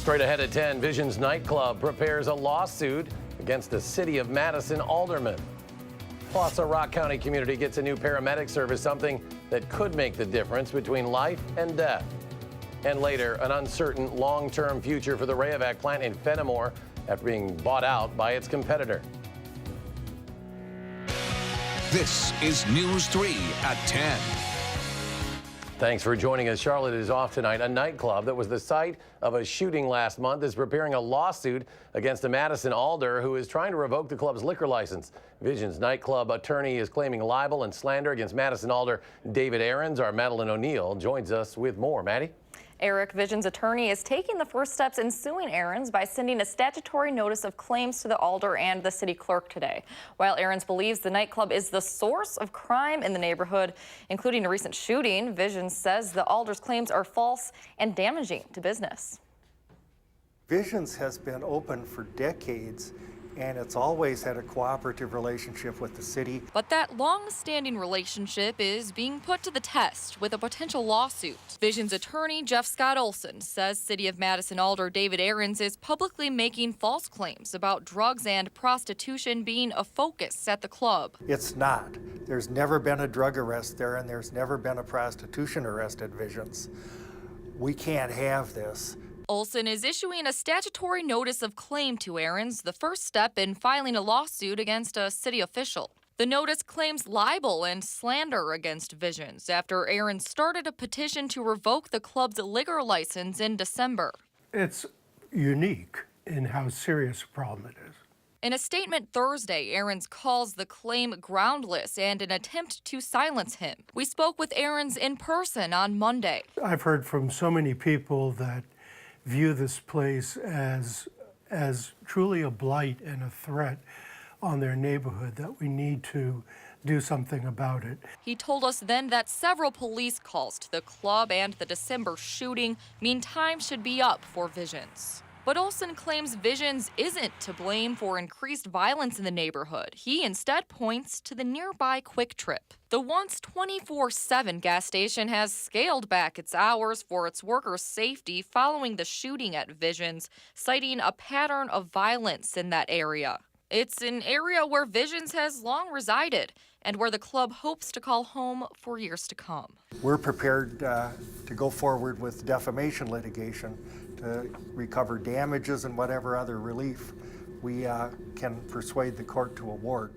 Straight ahead at 10, Visions nightclub prepares a lawsuit against the city of Madison alderman. Plus, a Rock County community gets a new paramedic service, something that could make the difference between life and death. And later, an uncertain long-term future for the Rayovac plant in Fenimore after being bought out by its competitor. This is News 3 at 10. Thanks for joining us. Charlotte is off tonight. A nightclub that was the site of a shooting last month is preparing a lawsuit against a Madison alder who is trying to revoke the club's liquor license. Visions nightclub attorney is claiming libel and slander against Madison alder David Ahrens. Our Madeline O'Neill joins us with more. Maddie? Eric, Visions attorney is taking the first steps in suing Ahrens by sending a statutory notice of claims to the alder and the city clerk today. While Ahrens believes the nightclub is the source of crime in the neighborhood, including a recent shooting, Visions says the alder's claims are false and damaging to business. Visions has been open for decades, and it's always had a cooperative relationship with the city. But that long-standing relationship is being put to the test with a potential lawsuit. Visions attorney Jeff Scott Olson says City of Madison alder David Ahrens is publicly making false claims about drugs and prostitution being a focus at the club. It's not. There's never been a drug arrest there, and there's never been a prostitution arrest at Visions. We can't have this. Olson is issuing a statutory notice of claim to Ahrens, the first step in filing a lawsuit against a city official. The notice claims libel and slander against Visions after Ahrens started a petition to revoke the club's liquor license in December. It's unique in how serious a problem it is. In a statement Thursday, Ahrens calls the claim groundless and an attempt to silence him. We spoke with Ahrens in person on Monday. I've heard from so many people that view this place as truly a blight and a threat on their neighborhood, that we need to do something about it. He told us then that several police calls to the club and the December shooting mean time should be up for Visions. But Olson claims Visions isn't to blame for increased violence in the neighborhood. He instead points to the nearby Quick Trip. The once 24/7 gas station has scaled back its hours for its workers' safety following the shooting at Visions, citing a pattern of violence in that area. It's an area where Visions has long resided and where the club hopes to call home for years to come. We're prepared to go forward with defamation litigation to recover damages and whatever other relief we can persuade the court to award.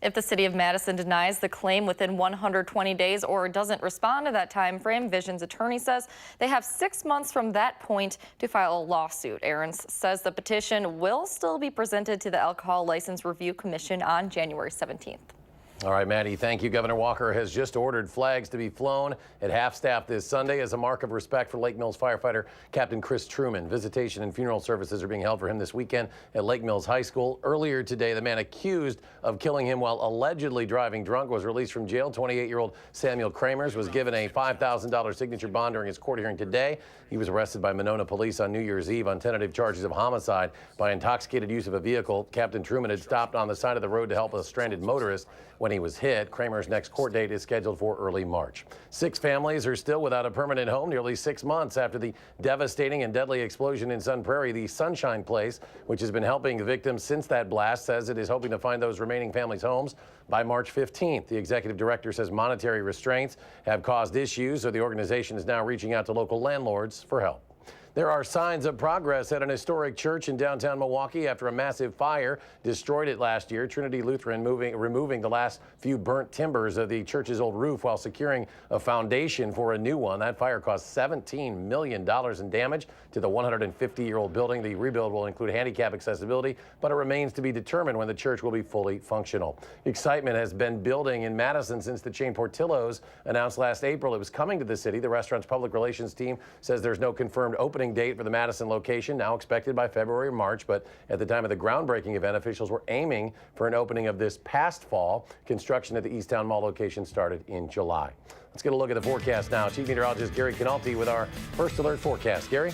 If the city of Madison denies the claim within 120 days or doesn't respond to that time frame, Visions attorney says they have 6 months from that point to file a lawsuit. Ahrens says the petition will still be presented to the Alcohol License Review Commission on January 17th. All right, Maddie, thank you. Governor Walker has just ordered flags to be flown at half-staff this Sunday as a mark of respect for Lake Mills firefighter Captain Chris Truman. Visitation and funeral services are being held for him this weekend at Lake Mills High School. Earlier today, the man accused of killing him while allegedly driving drunk was released from jail. 28-year-old Samuel Kramers was given a $5,000 signature bond during his court hearing today. He was arrested by Monona police on New Year's Eve on tentative charges of homicide by intoxicated use of a vehicle. Captain Truman had stopped on the side of the road to help a stranded motorist when he was hit. Kramer's next court date is scheduled for early March. 6 families are still without a permanent home nearly 6 months after the devastating and deadly explosion in Sun Prairie. The Sunshine Place, which has been helping the victims since that blast, says it is hoping to find those remaining families' homes by March 15th. The executive director says monetary restraints have caused issues, so the organization is now reaching out to local landlords for help. There are signs of progress at an historic church in downtown Milwaukee after a massive fire destroyed it last year. Trinity Lutheran removing the last few burnt timbers of the church's old roof while securing a foundation for a new one. That fire caused $17 million in damage to the 150-year-old building. The rebuild will include handicap accessibility, but it remains to be determined when the church will be fully functional. Excitement has been building in Madison since the chain Portillo's announced last April it was coming to the city. The restaurant's public relations team says there's no confirmed opening date for the Madison location, now expected by February or March, but at the time of the groundbreaking event, officials were aiming for an opening of this past fall. Construction at the Easttown Mall location started in July. Let's get a look at the forecast now. Chief Meteorologist Gary Canalti with our first alert forecast. Gary?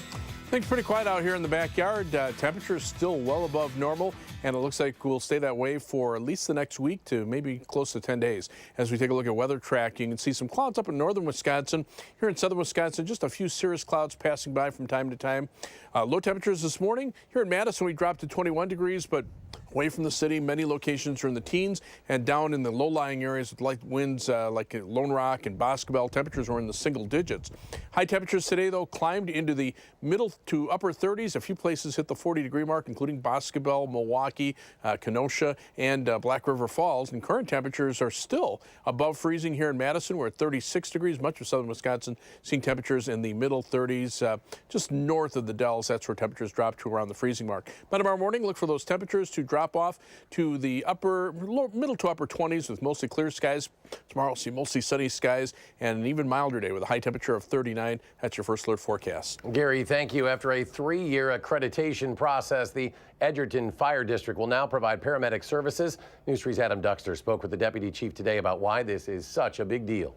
Things pretty quiet out here in the backyard. Temperatures still well above normal, and it looks like we'll stay that way for at least the next week to maybe close to 10 days. As we take a look at weather track, you can see some clouds up in northern Wisconsin. Here in southern Wisconsin, just a few cirrus clouds passing by from time to time. Low temperatures this morning. Here in Madison, we dropped to 21 degrees, but away from the city, many locations are in the teens, and down in the low-lying areas with light winds like Lone Rock and Boscobel, temperatures were in the single digits. High temperatures today, though, climbed into the middle to upper 30s. A few places hit the 40-degree mark, including Boscobel, Milwaukee, Kenosha, and Black River Falls. And current temperatures are still above freezing here in Madison. We're at 36 degrees. Much of southern Wisconsin seeing temperatures in the middle 30s. Just north of the Dells, that's where temperatures drop to around the freezing mark. By tomorrow morning, look for those temperatures to drop off to the middle to upper 20s with mostly clear skies. Tomorrow we'll see mostly sunny skies and an even milder day with a high temperature of 39. That's your first alert forecast. Gary, thank you. After a 3-year accreditation process, the Edgerton Fire District will now provide paramedic services. News 3's Adam Duxter spoke with the deputy chief today about why this is such a big deal.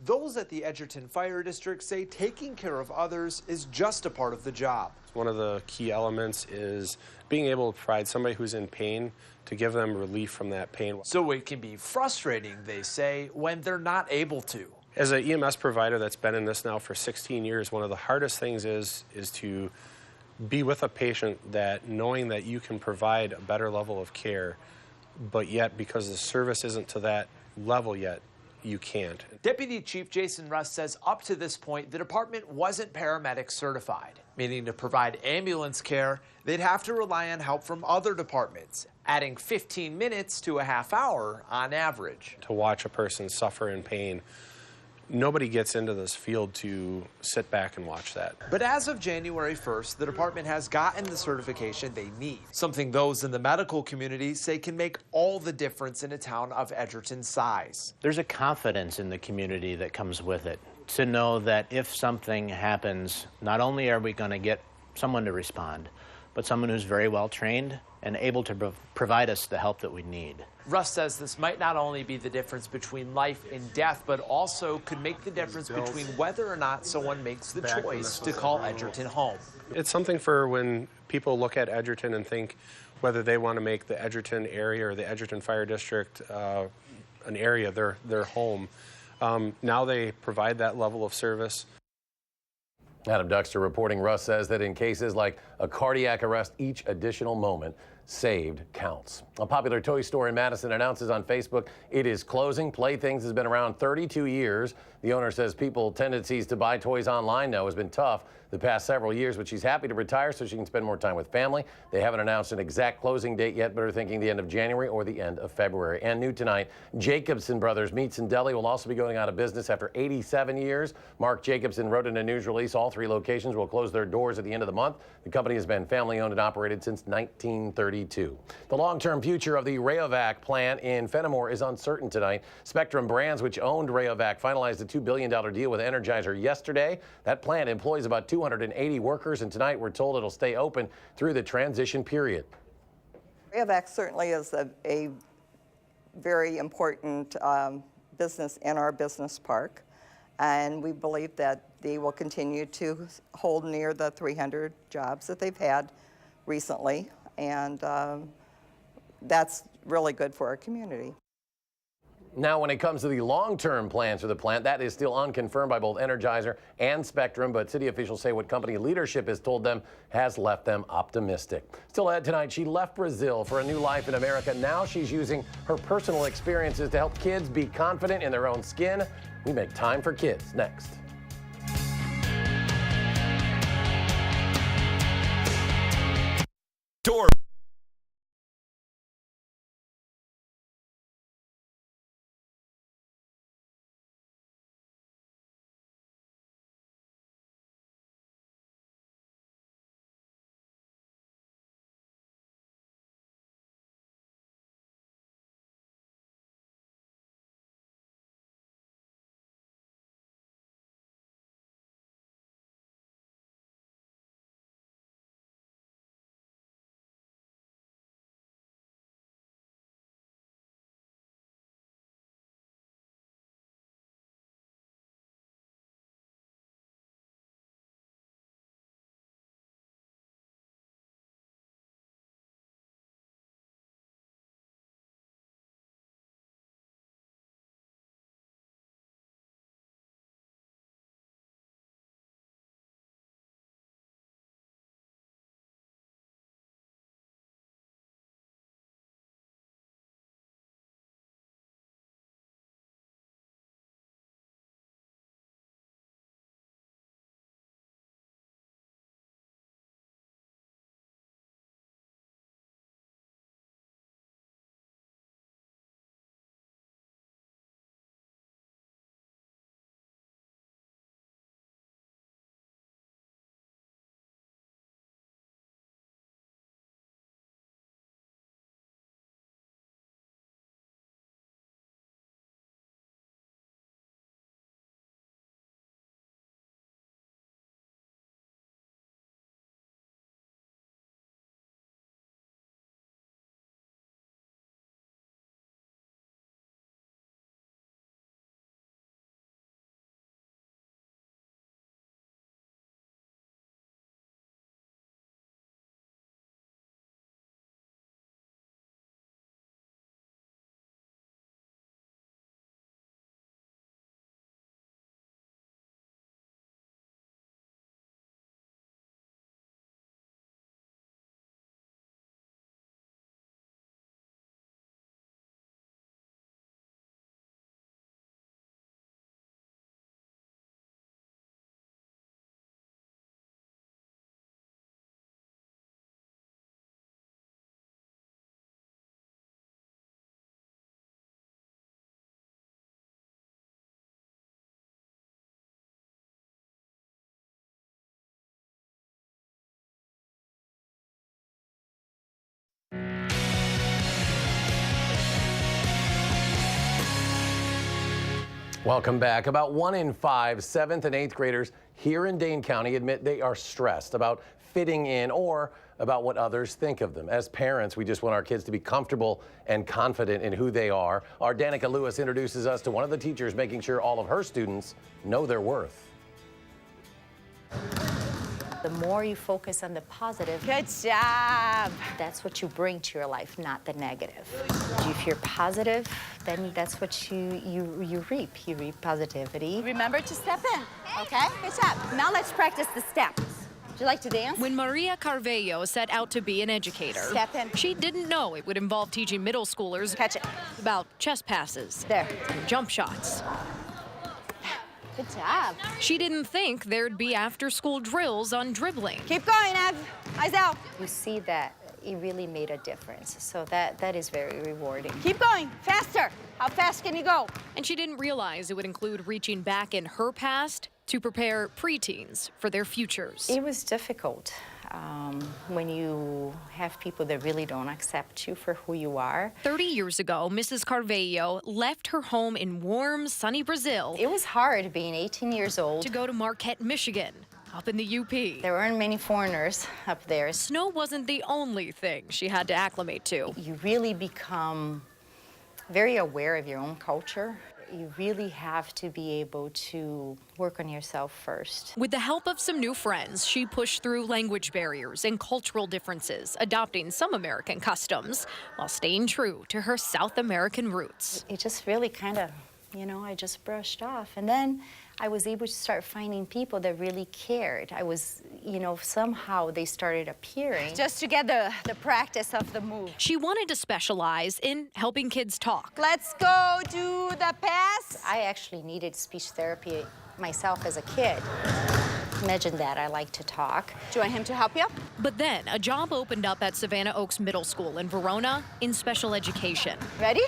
Those at the Edgerton Fire District say taking care of others is just a part of the job. One of the key elements is being able to provide somebody who's in pain to give them relief from that pain. So it can be frustrating, they say, when they're not able to. As an EMS provider that's been in this now for 16 years, one of the hardest things is to be with a patient that knowing that you can provide a better level of care, but yet because the service isn't to that level yet, you can't. Deputy Chief Jason Russ says up to this point, the department wasn't paramedic certified, meaning to provide ambulance care, they'd have to rely on help from other departments, adding 15 minutes to a half hour on average. To watch a person suffer in pain, nobody gets into this field to sit back and watch that. But as of January 1st, the department has gotten the certification they need, something those in the medical community say can make all the difference in a town of Edgerton's size. There's a confidence in the community that comes with it, to know that if something happens, not only are we going to get someone to respond, but someone who's very well trained and able to provide us the help that we need. Russ says this might not only be the difference between life and death, but also could make the difference between whether or not someone makes the choice to call Edgerton home. It's something for when people look at Edgerton and think whether they want to make the Edgerton area or the Edgerton Fire District an area, their home. Now they provide that level of service. Adam Duxter reporting. Russ says that in cases like a cardiac arrest, each additional moment saved counts. A popular toy store in Madison announces on Facebook it is closing. Playthings has been around 32 years. The owner says people's tendencies to buy toys online now has been tough the past several years, but she's happy to retire so she can spend more time with family. They haven't announced an exact closing date yet, but are thinking the end of January or the end of February. And new tonight, Jacobson Brothers Meats and Deli will also be going out of business after 87 years. Mark Jacobson wrote in a news release all 3 locations will close their doors at the end of the month. The company has been family-owned and operated since 1932. The long-term future of the Rayovac plant in Fenimore is uncertain tonight. Spectrum Brands, which owned Rayovac, finalized a $2 billion deal with Energizer yesterday. That plant employs about 280 workers, and tonight we're told it'll stay open through the transition period. Rayovac certainly is a very important business in our business park, and we believe that they will continue to hold near the 300 jobs that they've had recently, and that's really good for our community. Now, when it comes to the long-term plans for the plant, that is still unconfirmed by both Energizer and Spectrum, but city officials say what company leadership has told them has left them optimistic. Still ahead tonight, she left Brazil for a new life in America. Now she's using her personal experiences to help kids be confident in their own skin. We make time for kids next. Door Welcome back. About 1 in 5 7th and 8th graders here in Dane County admit they are stressed about fitting in or about what others think of them. As parents, we just want our kids to be comfortable and confident in who they are. Our Danica Lewis introduces us to one of the teachers making sure all of her students know their worth. The more you focus on the positive, good job. That's what you bring to your life, not the negative. If you're positive, then that's what you reap. You reap positivity. Remember to step in, okay? Good job. Now let's practice the steps. Would you like to dance? When Maria Carvello set out to be an educator, Step in. she didn't know it would involve teaching middle schoolers Catch it. about chest passes, There. and jump shots. Good job. She didn't think there'd be after-school drills on dribbling. Keep going, Ev. Eyes out. You see that it really made a difference. So that is very rewarding. Keep going. Faster. How fast can you go? And she didn't realize it would include reaching back in her past to prepare preteens for their futures. It was difficult when you have people that really don't accept you for who you are. 30 years ago, Mrs. Carvello left her home in warm, sunny Brazil It was hard being 18 years old. to go to Marquette, Michigan, up in the UP. There weren't many foreigners up there. Snow wasn't the only thing she had to acclimate to. You really become very aware of your own culture. You really have to be able to work on yourself first. With the help of some new friends, she pushed through language barriers and cultural differences, adopting some American customs while staying true to her South American roots. It just really kind of, I just brushed off. And then I was able to start finding people that really cared. I was, somehow they started appearing. Just to get the practice of the move. She wanted to specialize in helping kids talk. Let's go do the pass. I actually needed speech therapy myself as a kid. Imagine that, I like to talk. Do you want him to help you? But then a job opened up at Savannah Oaks Middle School in Verona in special education, Ready?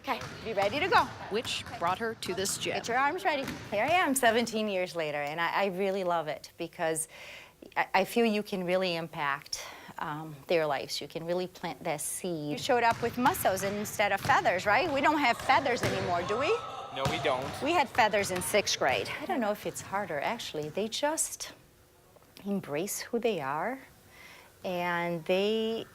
Okay, be ready to go. which brought her to this gym. Get your arms ready. Here I am 17 years later, and I really love it because I feel you can really impact their lives. You can really plant that seed. You showed up with muscles instead of feathers, right? We don't have feathers anymore, do we? No, we don't. We had feathers in 6th grade. I don't know if it's harder, actually. They just embrace who they are, and they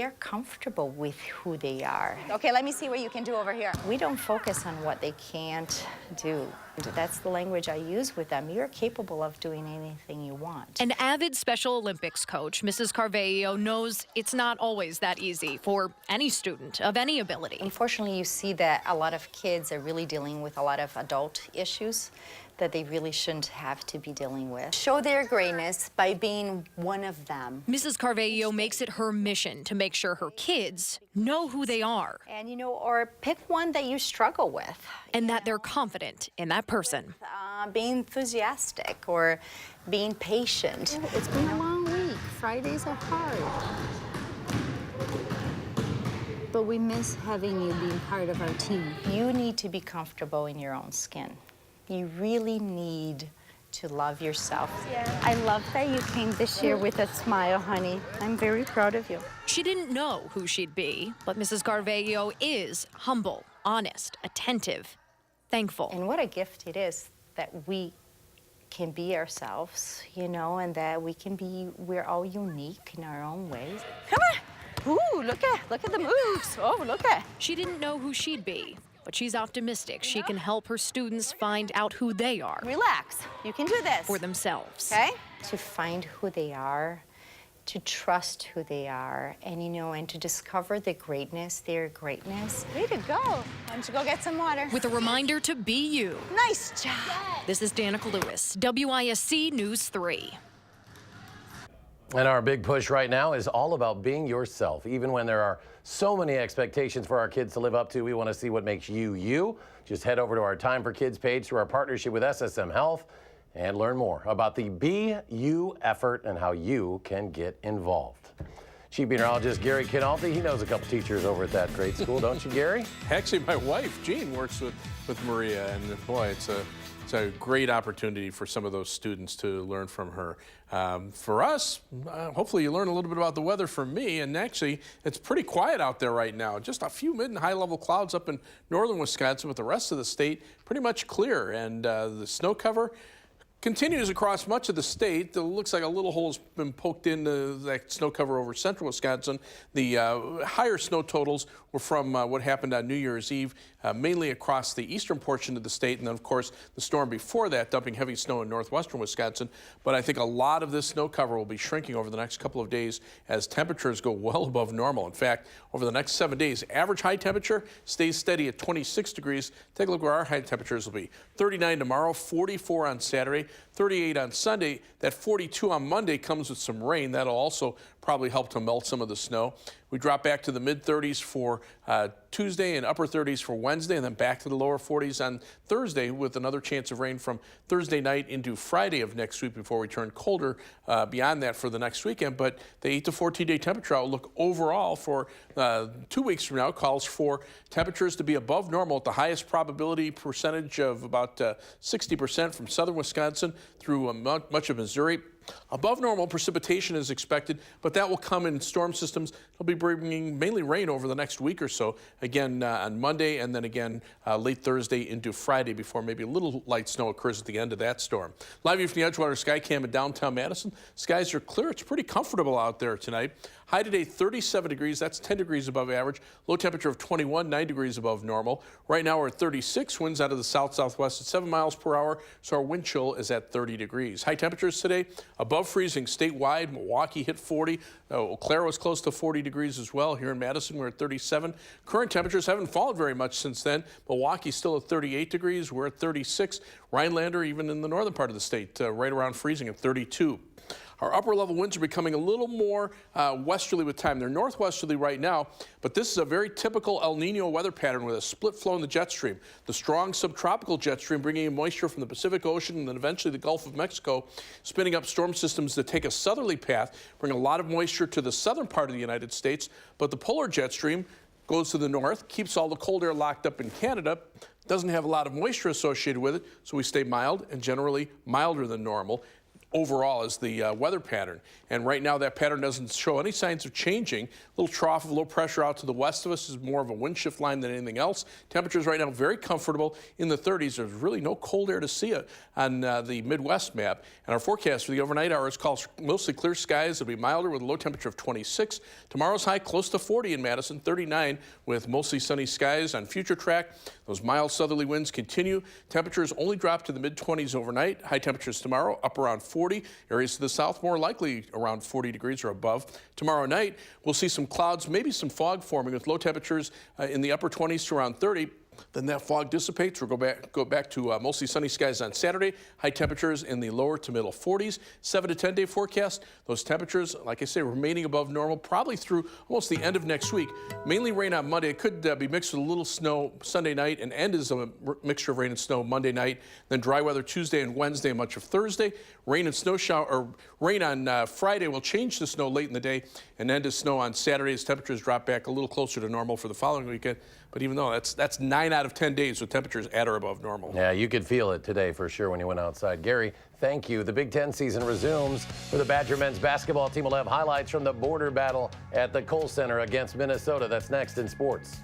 are comfortable with who they are. Okay, let me see what you can do over here. We don't focus on what they can't do. That's the language I use with them. You're capable of doing anything you want. An avid Special Olympics coach, Mrs. Carvello knows it's not always that easy for any student of any ability. Unfortunately, you see that a lot of kids are really dealing with a lot of adult issues that they really shouldn't have to be dealing with. Show their greatness by being one of them. Mrs. Carvello makes it her mission to make sure her kids know who they are And, or pick one that you struggle with. and that they're confident in that person. Being enthusiastic or being patient. It's been a long week. Fridays are hard. But we miss having you being part of our team. You need to be comfortable in your own skin. You really need to love yourself. I love that you came this year with a smile, honey. I'm very proud of you. She didn't know who she'd be, but Mrs. Carvello is humble, honest, attentive, thankful. And what a gift it is that we can be ourselves, and that we're all unique in our own ways. Come on. Ooh, look at the moves. Oh, look at. She didn't know who she'd be, but she's optimistic she can help her students find out who they are Relax. You can do this. for themselves. Okay? To find who they are, to trust who they are, and and to discover their greatness. Way to go. Why don't you go get some water? With a reminder to be you. Nice job. This is Danica Lewis, WISC News 3. And our big push right now is all about being yourself. Even when there are so many expectations for our kids to live up to, we want to see what makes you, you. Just head over to our Time for Kids page through our partnership with SSM Health and learn more about the Be You effort and how you can get involved. Chief Meteorologist Gary Kinalte, he knows a couple teachers over at that great school, don't you, Gary? Actually, my wife, Jean, works with Maria, and boy, it's It's a great opportunity for some of those students to learn from her. For us, hopefully you learn a little bit about the weather from me. And actually, it's pretty quiet out there right now. Just a few mid and high level clouds up in northern Wisconsin, but the rest of the state pretty much clear. And the snow cover continues across much of the state. It looks like a little hole's been poked into that snow cover over central Wisconsin. The higher snow totals were from what happened on New Year's Eve, mainly across the eastern portion of the state, and then of course the storm before that dumping heavy snow in northwestern Wisconsin. But I think a lot of this snow cover will be shrinking over the next couple of days as temperatures go well above normal. In fact, over the next 7 days, average high temperature stays steady at 26 degrees. Take a look where our high temperatures will be. 39 tomorrow, 44 on Saturday, 38 on Sunday. That 42 on Monday comes with some rain. That'll also probably help to melt some of the snow. We drop back to the mid-30s for Tuesday and upper 30s for Wednesday, and then back to the lower 40s on Thursday with another chance of rain from Thursday night into Friday of next week before we turn colder beyond that for the next weekend. But the 8 to 14-day temperature outlook overall for 2 weeks from now calls for temperatures to be above normal at the highest probability percentage of about 60% from southern Wisconsin through much of Missouri. Above normal precipitation is expected, but that will come in storm systems. They'll be bringing mainly rain over the next week or so, again on Monday and then again late Thursday into Friday before maybe a little light snow occurs at the end of that storm. Live view from the Edgewater Skycam in downtown Madison. Skies are clear. It's pretty comfortable out there tonight. High today, 37 degrees. That's 10 degrees above average. Low temperature of 21, 9 degrees above normal. Right now we're at 36. Winds out of the south-southwest at 7 miles per hour, so our wind chill is at 30 degrees. High temperatures today above freezing statewide. Milwaukee hit 40. Eau Claire was close to 40 degrees as well. Here in Madison, we're at 37. Current temperatures haven't fallen very much since then. Milwaukee's still at 38 degrees. We're at 36. Rhinelander, even in the northern part of the state, right around freezing at 32. Our upper level winds are becoming a little more westerly with time. They're northwesterly right now, but this is a very typical El Nino weather pattern with a split flow in the jet stream. The strong subtropical jet stream bringing in moisture from the Pacific Ocean and then eventually the Gulf of Mexico, spinning up storm systems that take a southerly path, bring a lot of moisture to the southern part of the United States, but the polar jet stream goes to the north, keeps all the cold air locked up in Canada, doesn't have a lot of moisture associated with it, so we stay mild and generally milder than normal. Overall is the weather pattern. And right now that pattern doesn't show any signs of changing. A little trough of low pressure out to the west of us is more of a wind shift line than anything else. Temperatures right now very comfortable in the 30s. There's really no cold air to see it on the Midwest map. And our forecast for the overnight hours calls mostly clear skies. It'll be milder with a low temperature of 26. Tomorrow's high close to 40 in Madison, 39 with mostly sunny skies. On future track, those mild southerly winds continue. Temperatures only drop to the mid-20s overnight. High temperatures tomorrow up around 40. Areas to the south more likely around 40 degrees or above. Tomorrow night, we'll see some clouds, maybe some fog forming with low temperatures in the upper 20s to around 30. Then that fog dissipates. We'll go back to mostly sunny skies on Saturday. High temperatures in the lower to middle 40s. 7 to 10 day forecast. Those temperatures, like I say, remaining above normal probably through almost the end of next week. Mainly rain on Monday. It could be mixed with a little snow Sunday night and end as a mixture of rain and snow Monday night. Then dry weather Tuesday and Wednesday and much of Thursday. Rain and snow shower or rain on Friday will change to snow late in the day and end as snow on Saturday as temperatures drop back a little closer to normal for the following weekend. But even though that's 9 out of 10 days with temperatures at or above normal. Yeah, you could feel it today for sure when you went outside. Gary, thank you. The Big Ten season resumes where the Badger men's basketball team will have highlights from the border battle at the Kohl Center against Minnesota. That's next in sports.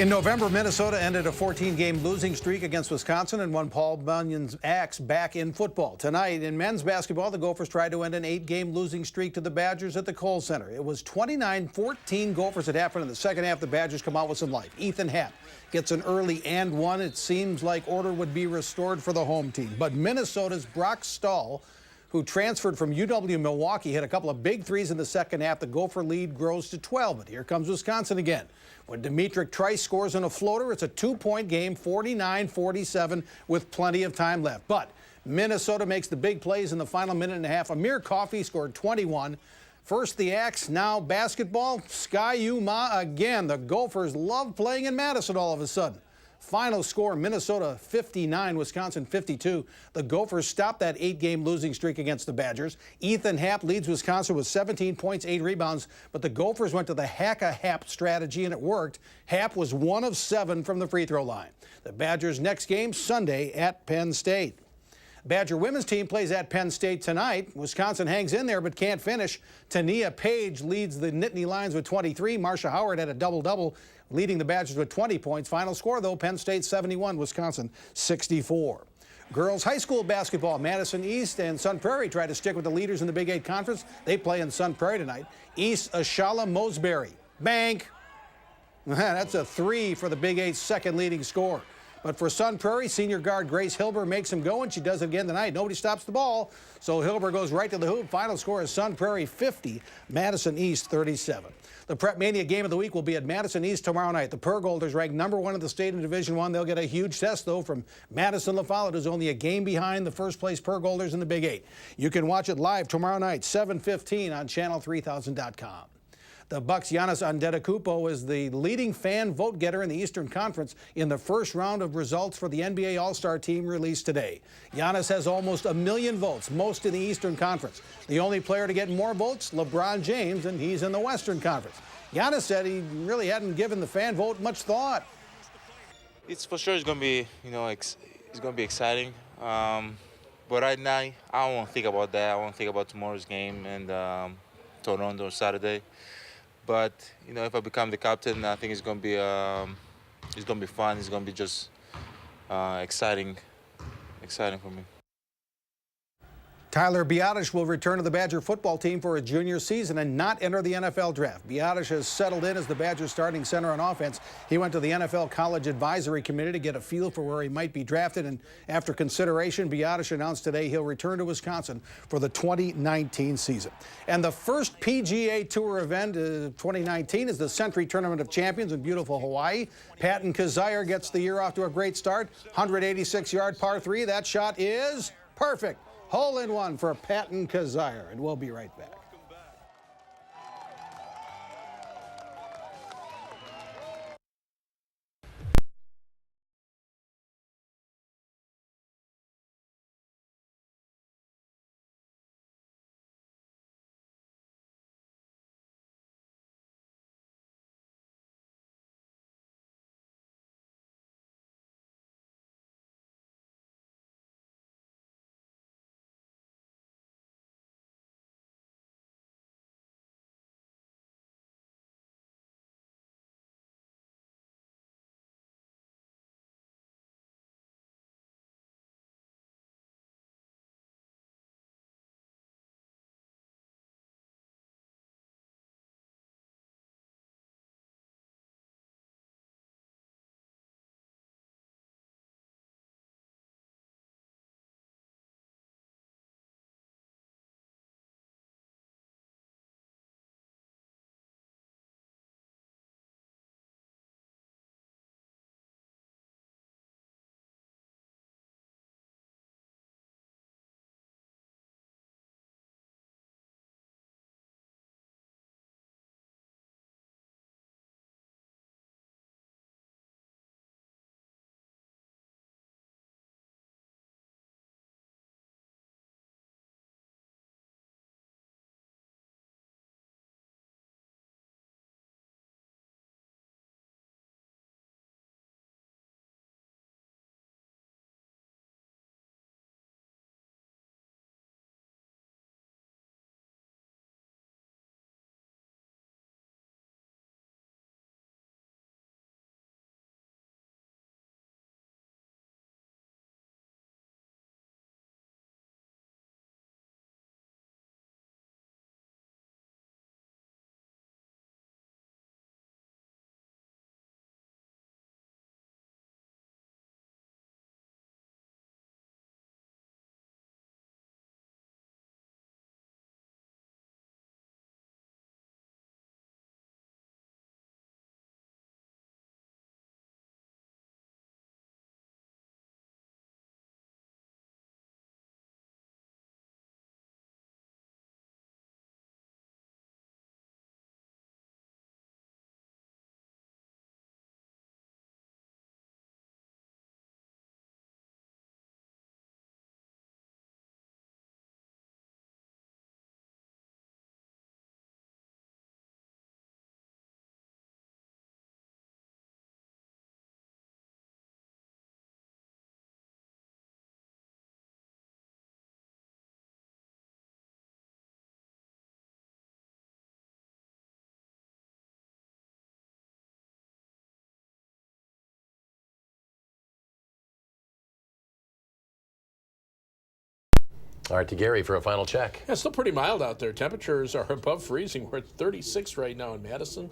In November, Minnesota ended a 14-game losing streak against Wisconsin and won Paul Bunyan's Axe back in football. Tonight, in men's basketball, the Gophers tried to end an 8-game losing streak to the Badgers at the Kohl Center. It was 29-14 Gophers at half, and in the second half, the Badgers come out with some life. Ethan Happ gets an early and one. It seems like order would be restored for the home team. But Minnesota's Brock Stahl, who transferred from UW-Milwaukee, hit a couple of big threes in the second half. The Gopher lead grows to 12, but here comes Wisconsin again. When Demetric Trice scores on a floater, it's a 2-point game, 49-47, with plenty of time left. But Minnesota makes the big plays in the final minute and a half. Amir Coffey scored 21. First the Axe, now basketball. Sky U Ma again. The Gophers love playing in Madison all of a sudden. Final score, Minnesota 59, Wisconsin 52. The Gophers stopped that 8-game losing streak against the Badgers. Ethan Happ leads Wisconsin with 17 points, 8 rebounds, but the Gophers went to the hack-a-Happ strategy, and it worked. Happ was 1 of 7 from the free throw line. The Badgers' next game Sunday at Penn State. Badger women's team plays at Penn State tonight. Wisconsin hangs in there but can't finish. Tania Page leads the Nittany Lions with 23. Marcia Howard had a double-double, leading the Badgers with 20 points. Final score, though, Penn State 71, Wisconsin 64. Girls high school basketball, Madison East and Sun Prairie try to stick with the leaders in the Big 8 Conference. They play in Sun Prairie tonight. East Ashala Mosberry. Bank. That's a 3 for the Big 8's second leading scorer. But for Sun Prairie, senior guard Grace Hilber makes him go, and she does it again tonight. Nobody stops the ball, so Hilber goes right to the hoop. Final score is Sun Prairie 50, Madison East 37. The Prep Mania game of the week will be at Madison East tomorrow night. The Pergolders ranked #1 in the state in Division I. They'll get a huge test, though, from Madison La Follette, who's only a game behind the first-place Pergolders in the Big 8. You can watch it live tomorrow night, 7:15 on channel3000.com. The Bucks' Giannis Antetokounmpo is the leading fan vote getter in the Eastern Conference in the first round of results for the NBA All-Star team released today. Giannis has almost 1 million votes, most in the Eastern Conference. The only player to get more votes, LeBron James, and he's in the Western Conference. Giannis said he really hadn't given the fan vote much thought. It's for sure it's going to be, it's going to be exciting. But right now, I won't think about that. I won't think about tomorrow's game and Toronto Saturday. But if I become the captain, I think it's going to be fun. It's going to be just exciting for me. Tyler Biadasz will return to the Badger football team for a junior season and not enter the NFL draft. Biadasz has settled in as the Badgers starting center on offense. He went to the NFL College Advisory Committee to get a feel for where he might be drafted, and after consideration, Biadasz announced today he'll return to Wisconsin for the 2019 season. And the first PGA Tour event of 2019 is the Century Tournament of Champions in beautiful Hawaii. Patton Kizzire gets the year off to a great start. 186-yard par 3. That shot is perfect. Hole-in-one for Patton Kizzire, and we'll be right back. All right, to Gary for a final check. Yeah, it's still pretty mild out there. Temperatures are above freezing. We're at 36 right now in Madison.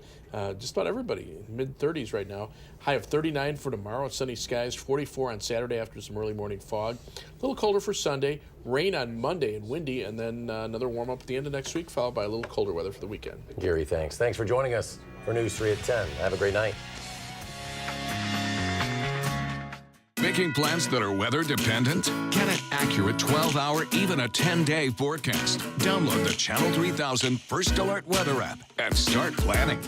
Just about everybody in mid-30s right now. High of 39 for tomorrow. Sunny skies. 44 on Saturday after some early morning fog. A little colder for Sunday. Rain on Monday and windy, and then another warm up at the end of next week, followed by a little colder weather for the weekend. Gary, thanks. Thanks for joining us for News 3 at 10. Have a great night. Making plans that are weather dependent? Get an accurate 12-hour, even a 10-day forecast. Download the Channel 3000 First Alert Weather app and start planning.